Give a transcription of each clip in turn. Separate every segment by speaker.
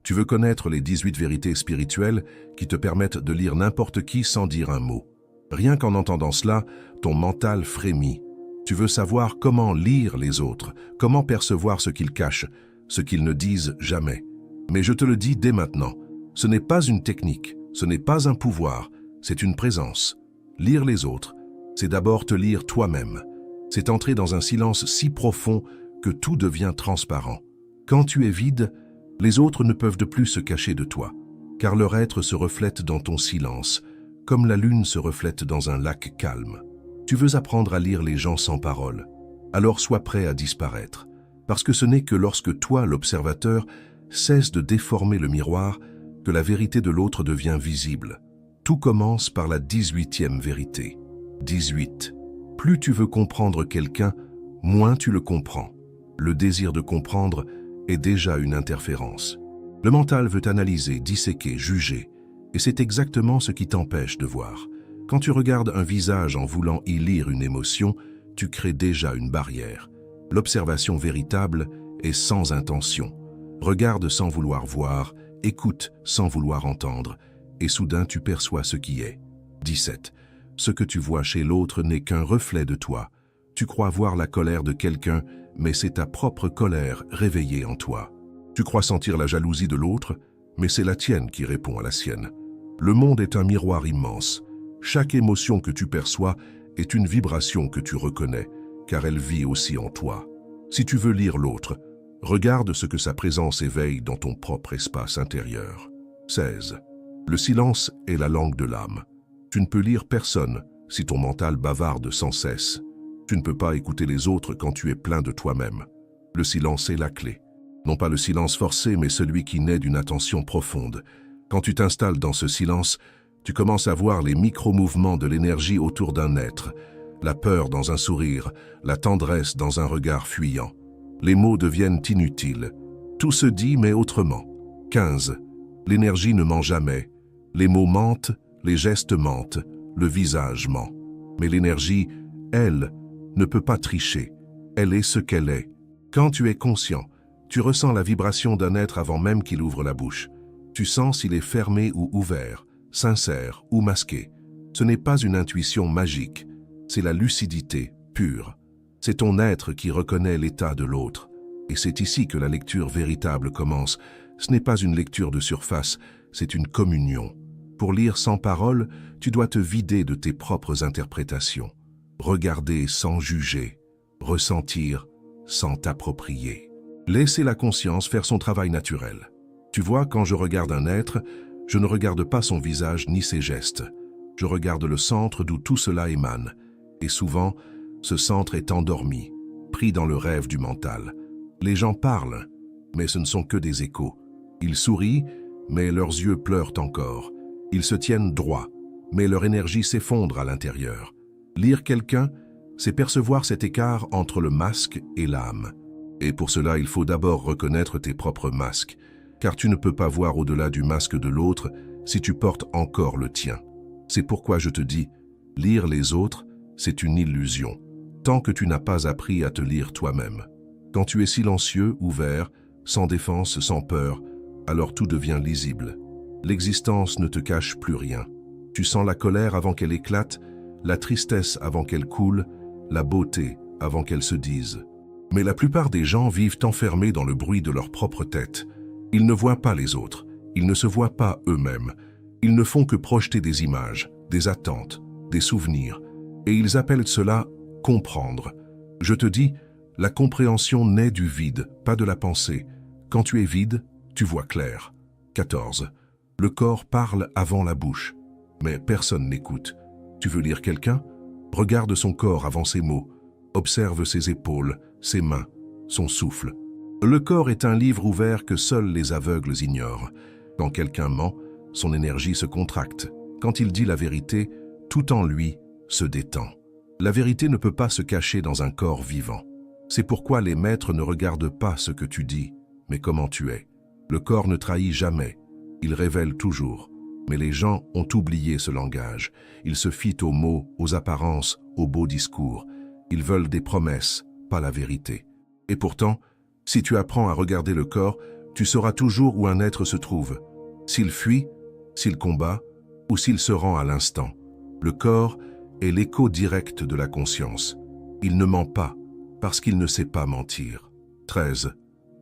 Speaker 1: Tu veux connaître les 18 vérités spirituelles qui te permettent de lire n'importe qui sans dire un mot. Rien qu'en entendant cela, ton mental frémit. Tu veux savoir comment lire les autres, comment percevoir ce qu'ils cachent, ce qu'ils ne disent jamais. Mais je te le dis dès maintenant, ce n'est pas une technique, ce n'est pas un pouvoir, c'est une présence. Lire les autres, c'est d'abord te lire toi-même. C'est entrer dans un silence si profond que tout devient transparent. Quand tu es vide, les autres ne peuvent de plus se cacher de toi, car leur être se reflète dans ton silence, comme la lune se reflète dans un lac calme. Tu veux apprendre à lire les gens sans parole, alors sois prêt à disparaître, parce que ce n'est que lorsque toi, l'observateur, cesse de déformer le miroir que la vérité de l'autre devient visible. Tout commence par la 18e vérité. 18. Plus tu veux comprendre quelqu'un, moins tu le comprends. Le désir de comprendre est déjà une interférence. Le mental veut analyser, disséquer, juger, et c'est exactement ce qui t'empêche de voir. Quand tu regardes un visage en voulant y lire une émotion, tu crées déjà une barrière. L'observation véritable est sans intention. Regarde sans vouloir voir, écoute sans vouloir entendre, et soudain tu perçois ce qui est. 17. Ce que tu vois chez l'autre n'est qu'un reflet de toi. Tu crois voir la colère de quelqu'un, mais c'est ta propre colère réveillée en toi. Tu crois sentir la jalousie de l'autre, mais c'est la tienne qui répond à la sienne. Le monde est un miroir immense. Chaque émotion que tu perçois est une vibration que tu reconnais, car elle vit aussi en toi. Si tu veux lire l'autre, regarde ce que sa présence éveille dans ton propre espace intérieur. 16. Le silence est la langue de l'âme. Tu ne peux lire personne si ton mental bavarde sans cesse. Tu ne peux pas écouter les autres quand tu es plein de toi-même. Le silence est la clé. Non pas le silence forcé, mais celui qui naît d'une attention profonde. Quand tu t'installes dans ce silence, tu commences à voir les micro-mouvements de l'énergie autour d'un être, la peur dans un sourire, la tendresse dans un regard fuyant. Les mots deviennent inutiles. Tout se dit, mais autrement. 15. L'énergie ne ment jamais. Les mots mentent, les gestes mentent, le visage ment. Mais l'énergie, elle, ne peut pas tricher. Elle est ce qu'elle est. Quand tu es conscient, tu ressens la vibration d'un être avant même qu'il ouvre la bouche. Tu sens s'il est fermé ou ouvert, sincère ou masqué. Ce n'est pas une intuition magique, c'est la lucidité pure. C'est ton être qui reconnaît l'état de l'autre. Et c'est ici que la lecture véritable commence. Ce n'est pas une lecture de surface, c'est une communion. Pour lire sans parole, tu dois te vider de tes propres interprétations. Regarder sans juger, ressentir sans t'approprier. Laisser la conscience faire son travail naturel. Tu vois, quand je regarde un être, je ne regarde pas son visage ni ses gestes. Je regarde le centre d'où tout cela émane. Et souvent, ce centre est endormi, pris dans le rêve du mental. Les gens parlent, mais ce ne sont que des échos. Ils sourient, mais leurs yeux pleurent encore. Ils se tiennent droit, mais leur énergie s'effondre à l'intérieur. Lire quelqu'un, c'est percevoir cet écart entre le masque et l'âme. Et pour cela, il faut d'abord reconnaître tes propres masques, car tu ne peux pas voir au-delà du masque de l'autre si tu portes encore le tien. C'est pourquoi je te dis, lire les autres, c'est une illusion, tant que tu n'as pas appris à te lire toi-même. Quand tu es silencieux, ouvert, sans défense, sans peur, alors tout devient lisible. L'existence ne te cache plus rien. Tu sens la colère avant qu'elle éclate, la tristesse avant qu'elle coule, la beauté avant qu'elle se dise. Mais la plupart des gens vivent enfermés dans le bruit de leur propre tête. Ils ne voient pas les autres, ils ne se voient pas eux-mêmes. Ils ne font que projeter des images, des attentes, des souvenirs, et ils appellent cela « comprendre ». Je te dis, la compréhension naît du vide, pas de la pensée. Quand tu es vide, tu vois clair. 14. Le corps parle avant la bouche, mais personne n'écoute. Tu veux lire quelqu'un? Regarde son corps avant ses mots. Observe ses épaules, ses mains, son souffle. Le corps est un livre ouvert que seuls les aveugles ignorent. Quand quelqu'un ment, son énergie se contracte. Quand il dit la vérité, tout en lui se détend. La vérité ne peut pas se cacher dans un corps vivant. C'est pourquoi les maîtres ne regardent pas ce que tu dis, mais comment tu es. Le corps ne trahit jamais, il révèle toujours. Mais les gens ont oublié ce langage. Ils se fient aux mots, aux apparences, aux beaux discours. Ils veulent des promesses, pas la vérité. Et pourtant, si tu apprends à regarder le corps, Tu sauras toujours où un être se trouve, s'il fuit, s'il combat ou s'il se rend à l'instant. Le corps est l'écho direct de la conscience. Il ne ment pas parce qu'il ne sait pas mentir. 13.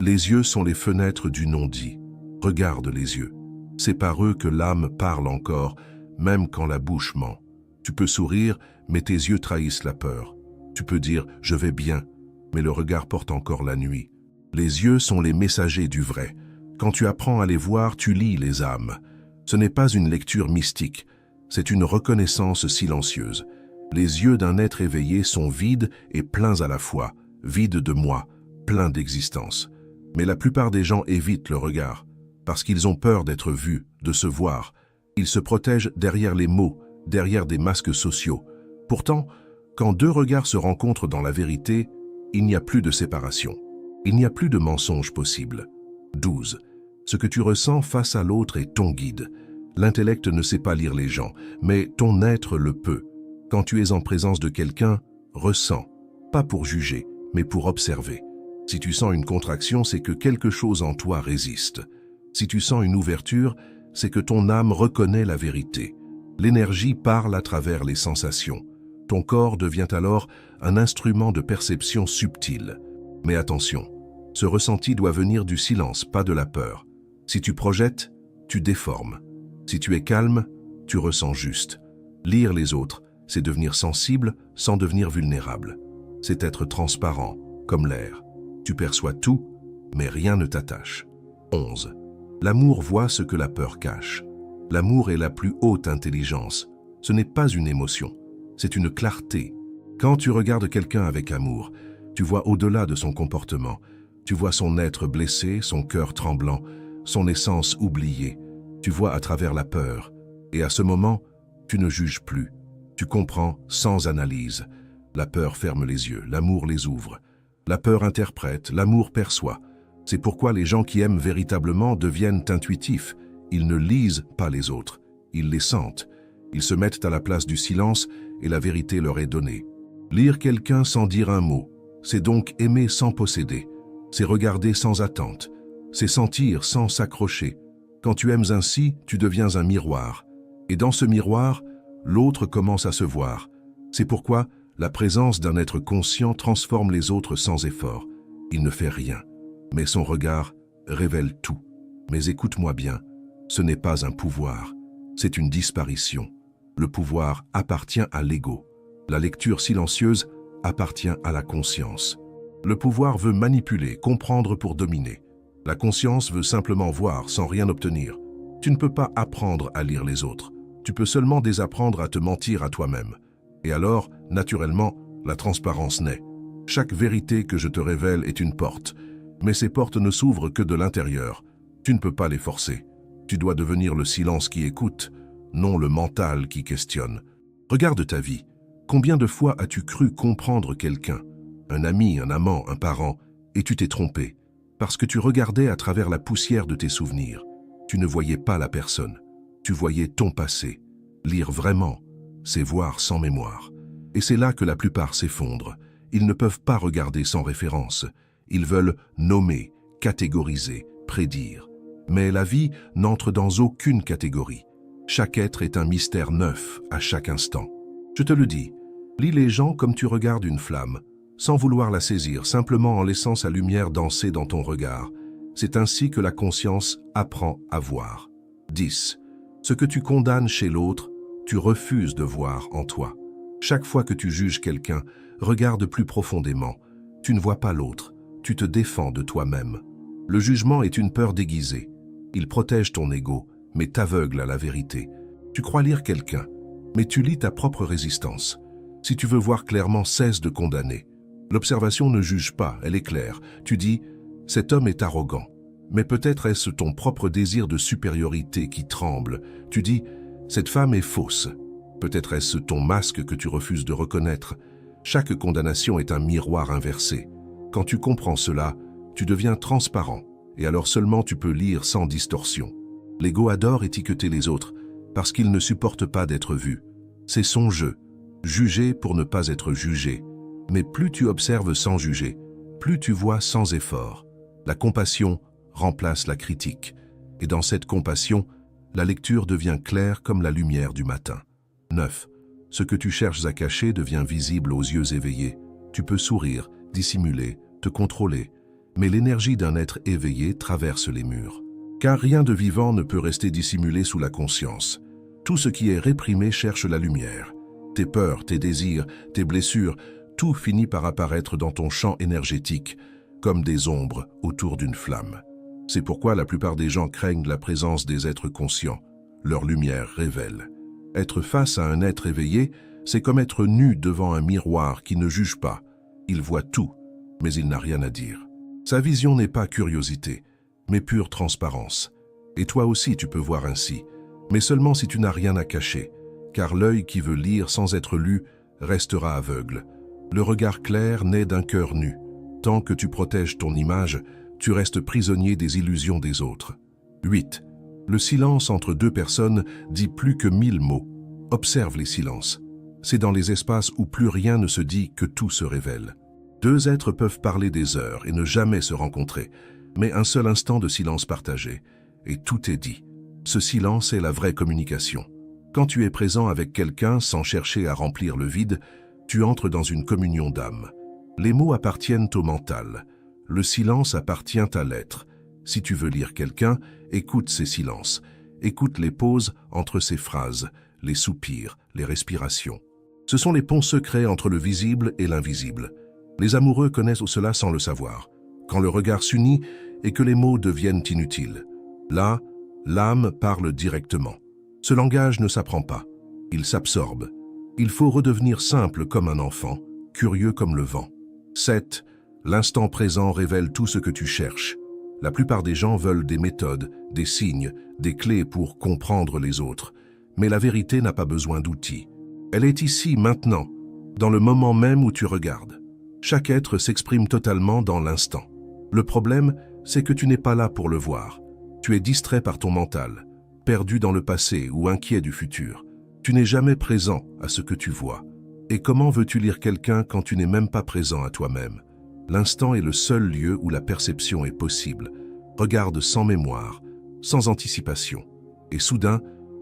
Speaker 1: Les yeux sont les fenêtres du non-dit. Regarde les yeux. C'est par eux que l'âme parle encore, même quand la bouche ment. Tu peux sourire, mais tes yeux trahissent la peur. Tu peux dire « je vais bien », mais le regard porte encore la nuit. Les yeux sont les messagers du vrai. Quand tu apprends à les voir, tu lis les âmes. Ce n'est pas une lecture mystique, c'est une reconnaissance silencieuse. Les yeux d'un être éveillé sont vides et pleins à la fois, vides de moi, pleins d'existence. Mais la plupart des gens évitent le regard, parce qu'ils ont peur d'être vus, de se voir. Ils se protègent derrière les mots, derrière des masques sociaux. Pourtant, quand deux regards se rencontrent dans la vérité, il n'y a plus de séparation. Il n'y a plus de mensonge possible. 12. Ce que tu ressens face à l'autre est ton guide. L'intellect ne sait pas lire les gens, mais ton être le peut. Quand tu es en présence de quelqu'un, ressens, pas pour juger, mais pour observer. Si tu sens une contraction, c'est que quelque chose en toi résiste. Si tu sens une ouverture, c'est que ton âme reconnaît la vérité. L'énergie parle à travers les sensations. Ton corps devient alors un instrument de perception subtile. Mais attention, ce ressenti doit venir du silence, pas de la peur. Si tu projettes, tu déformes. Si tu es calme, tu ressens juste. Lire les autres, c'est devenir sensible sans devenir vulnérable. C'est être transparent, comme l'air. Tu perçois tout, mais rien ne t'attache. 11. L'amour voit ce que la peur cache. L'amour est la plus haute intelligence. Ce n'est pas une émotion, c'est une clarté. Quand tu regardes quelqu'un avec amour, tu vois au-delà de son comportement. Tu vois son être blessé, son cœur tremblant, son essence oubliée. Tu vois à travers la peur. Et à ce moment, tu ne juges plus. Tu comprends sans analyse. La peur ferme les yeux, l'amour les ouvre. La peur interprète, l'amour perçoit. C'est pourquoi les gens qui aiment véritablement deviennent intuitifs. Ils ne lisent pas les autres, ils les sentent. Ils se mettent à la place du silence et la vérité leur est donnée. Lire quelqu'un sans dire un mot, c'est donc aimer sans posséder. C'est regarder sans attente. C'est sentir sans s'accrocher. Quand tu aimes ainsi, tu deviens un miroir. Et dans ce miroir, l'autre commence à se voir. C'est pourquoi la présence d'un être conscient transforme les autres sans effort. Il ne fait rien, mais son regard révèle tout. Mais écoute-moi bien, ce n'est pas un pouvoir, c'est une disparition. Le pouvoir appartient à l'ego. La lecture silencieuse appartient à la conscience. Le pouvoir veut manipuler, comprendre pour dominer. La conscience veut simplement voir sans rien obtenir. Tu ne peux pas apprendre à lire les autres. Tu peux seulement désapprendre à te mentir à toi-même. Et alors, naturellement, la transparence naît. Chaque vérité que je te révèle est une porte. Mais ces portes ne s'ouvrent que de l'intérieur. Tu ne peux pas les forcer. Tu dois devenir le silence qui écoute, non le mental qui questionne. Regarde ta vie. Combien de fois as-tu cru comprendre quelqu'un, un ami, un amant, un parent, et tu t'es trompé, parce que tu regardais à travers la poussière de tes souvenirs. Tu ne voyais pas la personne, tu voyais ton passé. Lire vraiment, c'est voir sans mémoire. Et c'est là que la plupart s'effondrent. Ils ne peuvent pas regarder sans référence. Ils veulent nommer, catégoriser, prédire. Mais la vie n'entre dans aucune catégorie. Chaque être est un mystère neuf à chaque instant. Je te le dis, lis les gens comme tu regardes une flamme, sans vouloir la saisir, simplement en laissant sa lumière danser dans ton regard. C'est ainsi que la conscience apprend à voir. 10. Ce que tu condamnes chez l'autre, tu refuses de voir en toi. Chaque fois que tu juges quelqu'un, regarde plus profondément. Tu ne vois pas l'autre, tu te défends de toi-même. Le jugement est une peur déguisée. Il protège ton ego, mais t'aveugle à la vérité. Tu crois lire quelqu'un, mais tu lis ta propre résistance. Si tu veux voir clairement, cesse de condamner. L'observation ne juge pas, elle est claire. Tu dis, cet homme est arrogant. Mais peut-être est-ce ton propre désir de supériorité qui tremble. Tu dis, cette femme est fausse. Peut-être est-ce ton masque que tu refuses de reconnaître. Chaque condamnation est un miroir inversé. Quand tu comprends cela, tu deviens transparent, et alors seulement tu peux lire sans distorsion. L'ego adore étiqueter les autres, parce qu'il ne supporte pas d'être vu. C'est son jeu, juger pour ne pas être jugé. Mais plus tu observes sans juger, plus tu vois sans effort. La compassion remplace la critique. Et dans cette compassion, la lecture devient claire comme la lumière du matin. 9. Ce que tu cherches à cacher devient visible aux yeux éveillés. Tu peux sourire, dissimuler, te contrôler, mais l'énergie d'un être éveillé traverse les murs. Car rien de vivant ne peut rester dissimulé sous la conscience. Tout ce qui est réprimé cherche la lumière. Tes peurs, tes désirs, tes blessures, tout finit par apparaître dans ton champ énergétique, comme des ombres autour d'une flamme. C'est pourquoi la plupart des gens craignent la présence des êtres conscients. Leur lumière révèle. Être face à un être éveillé, c'est comme être nu devant un miroir qui ne juge pas. Il voit tout, mais il n'a rien à dire. Sa vision n'est pas curiosité, mais pure transparence. Et toi aussi tu peux voir ainsi, mais seulement si tu n'as rien à cacher, car l'œil qui veut lire sans être lu restera aveugle. Le regard clair naît d'un cœur nu. Tant que tu protèges ton image, tu restes prisonnier des illusions des autres. 8. Le silence entre deux personnes dit plus que 1000 mots. Observe les silences. C'est dans les espaces où plus rien ne se dit que tout se révèle. Deux êtres peuvent parler des heures et ne jamais se rencontrer, mais un seul instant de silence partagé, et tout est dit. Ce silence est la vraie communication. Quand tu es présent avec quelqu'un sans chercher à remplir le vide, tu entres dans une communion d'âme. Les mots appartiennent au mental. Le silence appartient à l'être. Si tu veux lire quelqu'un, écoute ses silences. Écoute les pauses entre ses phrases, les soupirs, les respirations. Ce sont les ponts secrets entre le visible et l'invisible. Les amoureux connaissent cela sans le savoir. Quand le regard s'unit et que les mots deviennent inutiles. Là, l'âme parle directement. Ce langage ne s'apprend pas. Il s'absorbe. Il faut redevenir simple comme un enfant, curieux comme le vent. 7. L'instant présent révèle tout ce que tu cherches. La plupart des gens veulent des méthodes, des signes, des clés pour comprendre les autres. Mais la vérité n'a pas besoin d'outils. Elle est ici, maintenant, dans le moment même où tu regardes. Chaque être s'exprime totalement dans l'instant. Le problème, c'est que tu n'es pas là pour le voir. Tu es distrait par ton mental, perdu dans le passé ou inquiet du futur. Tu n'es jamais présent à ce que tu vois. Et comment veux-tu lire quelqu'un quand tu n'es même pas présent à toi-même? L'instant est le seul lieu où la perception est possible. Regarde sans mémoire, sans anticipation. Et soudain,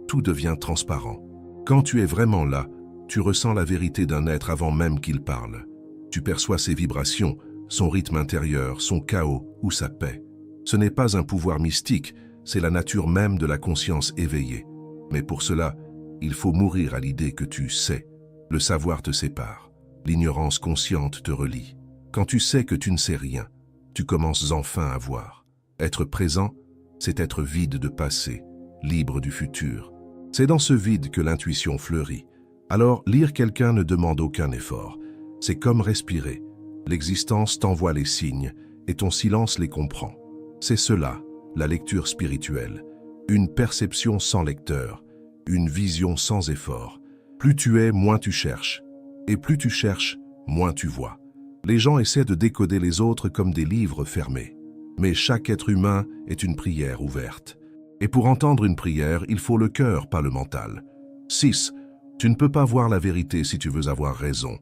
Speaker 1: tout devient transparent. Quand tu es vraiment là, tu ressens la vérité d'un être avant même qu'il parle. Tu perçois ses vibrations, son rythme intérieur, son chaos ou sa paix. Ce n'est pas un pouvoir mystique, c'est la nature même de la conscience éveillée. Mais pour cela, il faut mourir à l'idée que tu sais. Le savoir te sépare. L'ignorance consciente te relie. Quand tu sais que tu ne sais rien, tu commences enfin à voir. Être présent, c'est être vide de passé, libre du futur. C'est dans ce vide que l'intuition fleurit. Alors, lire quelqu'un ne demande aucun effort. C'est comme respirer. L'existence t'envoie les signes et ton silence les comprend. C'est cela, la lecture spirituelle. Une perception sans lecteur, une vision sans effort. Plus tu es, moins tu cherches. Et plus tu cherches, moins tu vois. Les gens essaient de décoder les autres comme des livres fermés. Mais chaque être humain est une prière ouverte. Et pour entendre une prière, il faut le cœur, pas le mental. 6. Tu ne peux pas voir la vérité si tu veux avoir raison.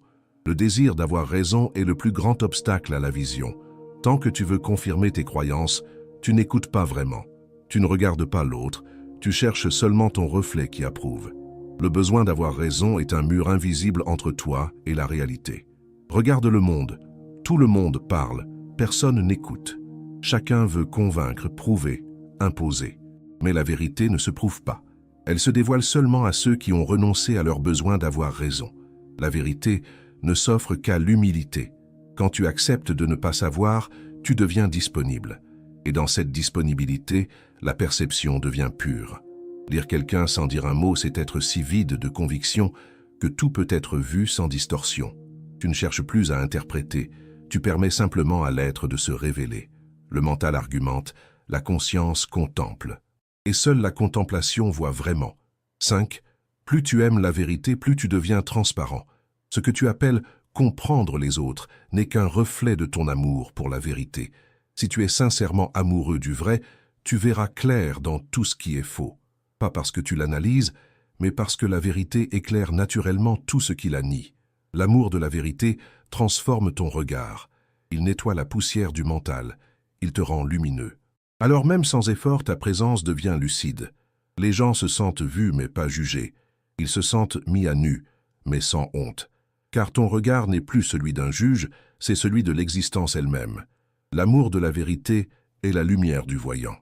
Speaker 1: Le désir d'avoir raison est le plus grand obstacle à la vision. Tant que tu veux confirmer tes croyances, tu n'écoutes pas vraiment. Tu ne regardes pas l'autre, tu cherches seulement ton reflet qui approuve. Le besoin d'avoir raison est un mur invisible entre toi et la réalité. Regarde le monde. Tout le monde parle, personne n'écoute. Chacun veut convaincre, prouver, imposer. Mais la vérité ne se prouve pas. Elle se dévoile seulement à ceux qui ont renoncé à leur besoin d'avoir raison. La vérité ne s'offre qu'à l'humilité. Quand tu acceptes de ne pas savoir, tu deviens disponible. Et dans cette disponibilité, la perception devient pure. Lire quelqu'un sans dire un mot, c'est être si vide de conviction que tout peut être vu sans distorsion. Tu ne cherches plus à interpréter, tu permets simplement à l'être de se révéler. Le mental argumente, la conscience contemple. Et seule la contemplation voit vraiment. 5. Plus tu aimes la vérité, plus tu deviens transparent. Ce que tu appelles comprendre les autres n'est qu'un reflet de ton amour pour la vérité. Si tu es sincèrement amoureux du vrai, tu verras clair dans tout ce qui est faux. Pas parce que tu l'analyses, mais parce que la vérité éclaire naturellement tout ce qui la nie. L'amour de la vérité transforme ton regard. Il nettoie la poussière du mental. Il te rend lumineux. Alors même sans effort, ta présence devient lucide. Les gens se sentent vus mais pas jugés. Ils se sentent mis à nu, mais sans honte. Car ton regard n'est plus celui d'un juge, c'est celui de l'existence elle-même. L'amour de la vérité est la lumière du voyant.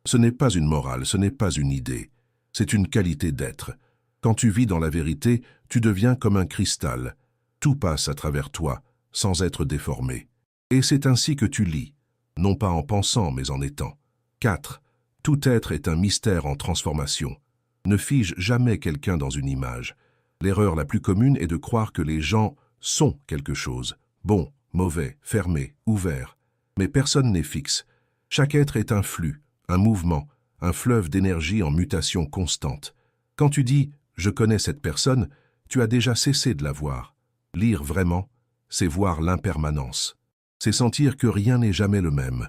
Speaker 1: Ce n'est pas une morale, ce n'est pas une idée. C'est une qualité d'être. Quand tu vis dans la vérité, tu deviens comme un cristal. Tout passe à travers toi, sans être déformé. Et c'est ainsi que tu lis, non pas en pensant, mais en étant. 4. Tout être est un mystère en transformation. Ne fige jamais quelqu'un dans une image. L'erreur la plus commune est de croire que les gens sont quelque chose. Bon, mauvais, fermé, ouvert. Mais personne n'est fixe. Chaque être est un flux, un mouvement, un fleuve d'énergie en mutation constante. Quand tu dis « je connais cette personne », tu as déjà cessé de la voir. Lire vraiment, c'est voir l'impermanence. C'est sentir que rien n'est jamais le même.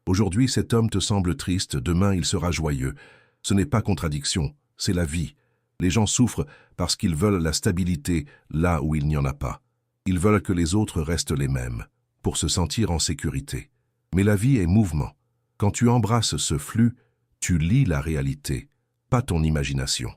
Speaker 1: Aujourd'hui, cet homme te semble triste, demain il sera joyeux. Ce n'est pas contradiction, c'est la vie. Les gens souffrent parce qu'ils veulent la stabilité là où il n'y en a pas. Ils veulent que les autres restent les mêmes, pour se sentir en sécurité. Mais la vie est mouvement. Quand tu embrasses ce flux, tu lis la réalité, pas ton imagination.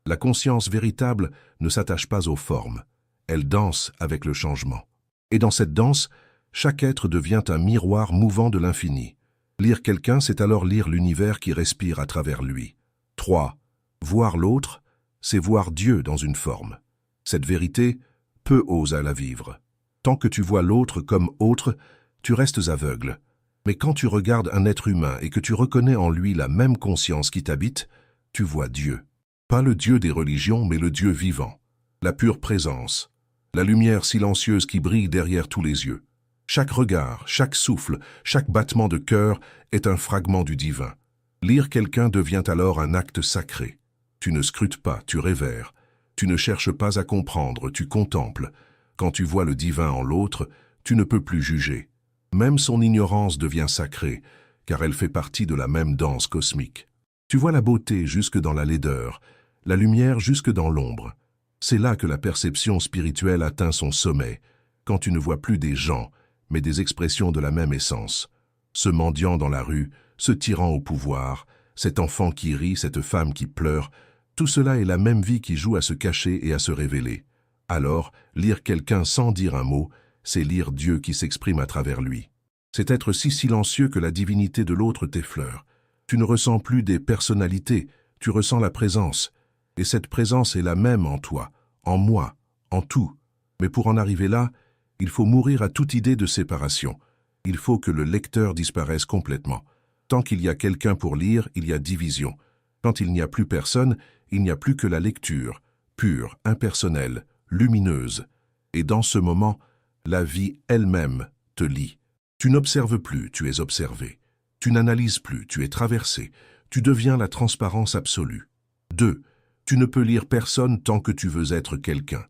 Speaker 1: La conscience véritable ne s'attache pas aux formes. Elle danse avec le changement. Et dans cette danse, chaque être devient un miroir mouvant de l'infini. Lire quelqu'un, c'est alors lire l'univers qui respire à travers lui. 3. Voir l'autre, c'est voir Dieu dans une forme. Cette vérité, peu ose à la vivre. Tant que tu vois l'autre comme autre, tu restes aveugle. Mais quand tu regardes un être humain et que tu reconnais en lui la même conscience qui t'habite, tu vois Dieu. Pas le Dieu des religions, mais le Dieu vivant. La pure présence. La lumière silencieuse qui brille derrière tous les yeux. Chaque regard, chaque souffle, chaque battement de cœur est un fragment du divin. Lire quelqu'un devient alors un acte sacré. Tu ne scrutes pas, tu révères. Tu ne cherches pas à comprendre, tu contemples. Quand tu vois le divin en l'autre, tu ne peux plus juger. Même son ignorance devient sacrée, car elle fait partie de la même danse cosmique. Tu vois la beauté jusque dans la laideur, la lumière jusque dans l'ombre. C'est là que la perception spirituelle atteint son sommet, quand tu ne vois plus des gens, mais des expressions de la même essence. Ce mendiant dans la rue, ce tyran au pouvoir, cet enfant qui rit, cette femme qui pleure, tout cela est la même vie qui joue à se cacher et à se révéler. Alors, lire quelqu'un sans dire un mot, c'est lire Dieu qui s'exprime à travers lui. C'est être si silencieux que la divinité de l'autre t'effleure. Tu ne ressens plus des personnalités, tu ressens la présence. Et cette présence est la même en toi, en moi, en tout. Mais pour en arriver là, il faut mourir à toute idée de séparation. Il faut que le lecteur disparaisse complètement. Tant qu'il y a quelqu'un pour lire, il y a division. Quand il n'y a plus personne, il n'y a plus que la lecture, pure, impersonnelle, lumineuse. Et dans ce moment, la vie elle-même te lit. Tu n'observes plus, tu es observé. Tu n'analyses plus, tu es traversé. Tu deviens la transparence absolue. 2. Tu ne peux lire personne tant que tu veux être quelqu'un.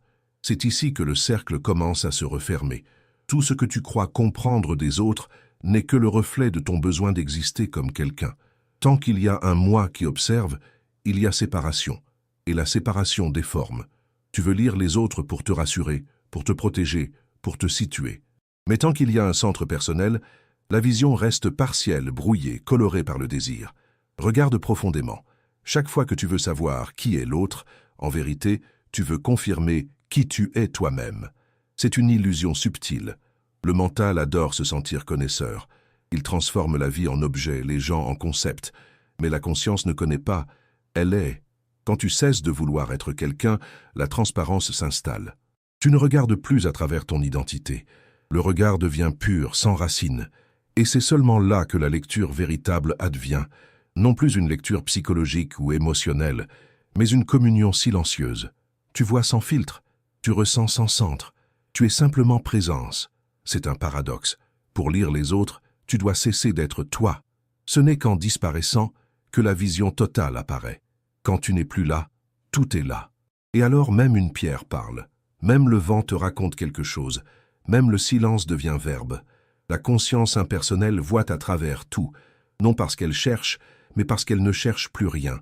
Speaker 1: C'est ici que le cercle commence à se refermer. Tout ce que tu crois comprendre des autres n'est que le reflet de ton besoin d'exister comme quelqu'un. Tant qu'il y a un moi qui observe, il y a séparation. Et la séparation déforme. Tu veux lire les autres pour te rassurer, pour te protéger, pour te situer. Mais tant qu'il y a un centre personnel, la vision reste partielle, brouillée, colorée par le désir. Regarde profondément. Chaque fois que tu veux savoir qui est l'autre, en vérité, tu veux confirmer qui tu es toi-même. C'est une illusion subtile. Le mental adore se sentir connaisseur. Il transforme la vie en objet, les gens en concept. Mais la conscience ne connaît pas, elle est. Quand tu cesses de vouloir être quelqu'un, la transparence s'installe. Tu ne regardes plus à travers ton identité. Le regard devient pur, sans racines. Et c'est seulement là que la lecture véritable advient. Non plus une lecture psychologique ou émotionnelle, mais une communion silencieuse. Tu vois sans filtre, tu ressens sans centre, tu es simplement présence. C'est un paradoxe. Pour lire les autres, tu dois cesser d'être toi. Ce n'est qu'en disparaissant que la vision totale apparaît. Quand tu n'es plus là, tout est là. Et alors même une pierre parle, même le vent te raconte quelque chose, même le silence devient verbe. La conscience impersonnelle voit à travers tout, non parce qu'elle cherche, mais parce qu'elle ne cherche plus rien.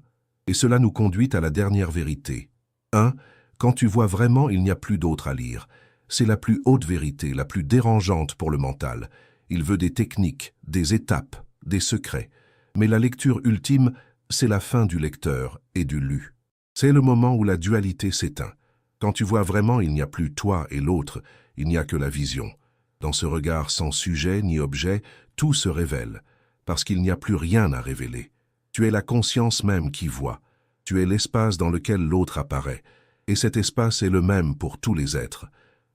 Speaker 1: Et cela nous conduit à la dernière vérité. 1. Quand tu vois vraiment, il n'y a plus d'autre à lire. C'est la plus haute vérité, la plus dérangeante pour le mental. Il veut des techniques, des étapes, des secrets. Mais la lecture ultime, c'est la fin du lecteur et du lu. C'est le moment où la dualité s'éteint. Quand tu vois vraiment, il n'y a plus toi et l'autre, il n'y a que la vision. Dans ce regard sans sujet ni objet, tout se révèle, parce qu'il n'y a plus rien à révéler. Tu es la conscience même qui voit. Tu es l'espace dans lequel l'autre apparaît. Et cet espace est le même pour tous les êtres.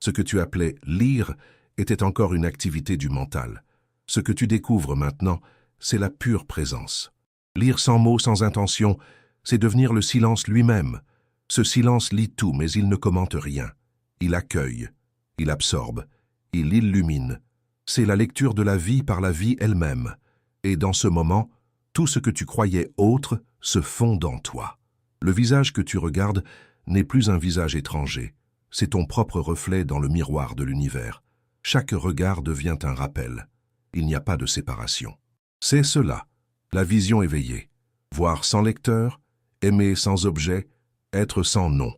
Speaker 1: Ce que tu appelais « lire » était encore une activité du mental. Ce que tu découvres maintenant, c'est la pure présence. Lire sans mots, sans intention, c'est devenir le silence lui-même. Ce silence lit tout, mais il ne commente rien. Il accueille, il absorbe, il illumine. C'est la lecture de la vie par la vie elle-même. Et dans ce moment, tout ce que tu croyais autre se fond en toi. Le visage que tu regardes n'est plus un visage étranger. C'est ton propre reflet dans le miroir de l'univers. Chaque regard devient un rappel. Il n'y a pas de séparation. C'est cela, la vision éveillée. Voir sans lecteur, aimer sans objet, être sans nom.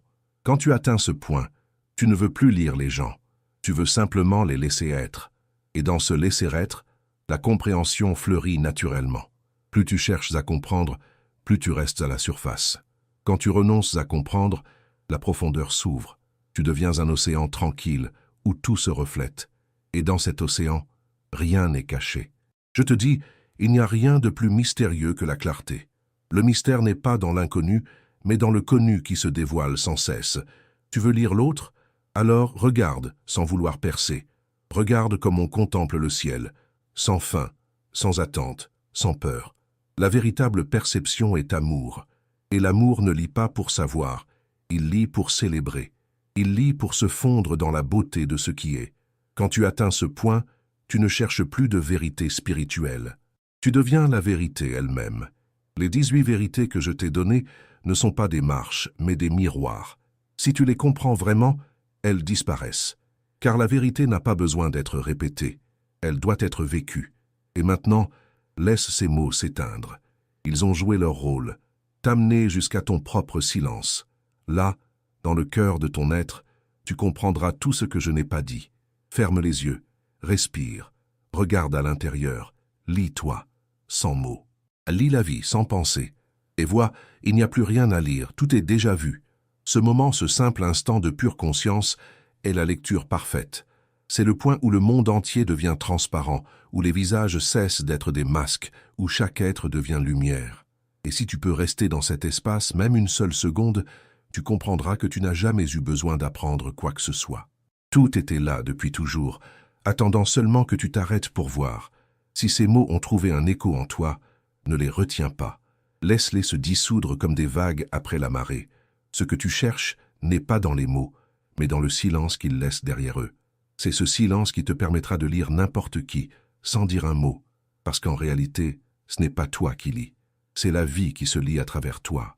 Speaker 1: Quand tu atteins ce point, tu ne veux plus lire les gens. Tu veux simplement les laisser être. Et dans ce laisser-être, la compréhension fleurit naturellement. Plus tu cherches à comprendre, plus tu restes à la surface. Quand tu renonces à comprendre, la profondeur s'ouvre. Tu deviens un océan tranquille où tout se reflète. Et dans cet océan, rien n'est caché. Je te dis, il n'y a rien de plus mystérieux que la clarté. Le mystère n'est pas dans l'inconnu, mais dans le connu qui se dévoile sans cesse. Tu veux lire l'autre? Alors regarde sans vouloir percer. Regarde comme on contemple le ciel, sans fin, sans attente, sans peur. La véritable perception est amour. Et l'amour ne lit pas pour savoir, il lit pour célébrer. Il lit pour se fondre dans la beauté de ce qui est. Quand tu atteins ce point, tu ne cherches plus de vérité spirituelle. Tu deviens la vérité elle-même. Les 18 vérités que je t'ai données ne sont pas des marches, mais des miroirs. Si tu les comprends vraiment, elles disparaissent. Car la vérité n'a pas besoin d'être répétée. Elle doit être vécue. Et maintenant, laisse ces mots s'éteindre. Ils ont joué leur rôle, t'amener jusqu'à ton propre silence. Là, dans le cœur de ton être, tu comprendras tout ce que je n'ai pas dit. Ferme les yeux, respire, regarde à l'intérieur, lis-toi, sans mots. Lis la vie sans penser. Et vois, il n'y a plus rien à lire, tout est déjà vu. Ce moment, ce simple instant de pure conscience, est la lecture parfaite. C'est le point où le monde entier devient transparent, où les visages cessent d'être des masques, où chaque être devient lumière. Et si tu peux rester dans cet espace, même une seule seconde, tu comprendras que tu n'as jamais eu besoin d'apprendre quoi que ce soit. Tout était là depuis toujours, attendant seulement que tu t'arrêtes pour voir. Si ces mots ont trouvé un écho en toi, ne les retiens pas. Laisse-les se dissoudre comme des vagues après la marée. Ce que tu cherches n'est pas dans les mots, mais dans le silence qu'ils laissent derrière eux. C'est ce silence qui te permettra de lire n'importe qui, sans dire un mot, parce qu'en réalité, ce n'est pas toi qui lis, c'est la vie qui se lit à travers toi.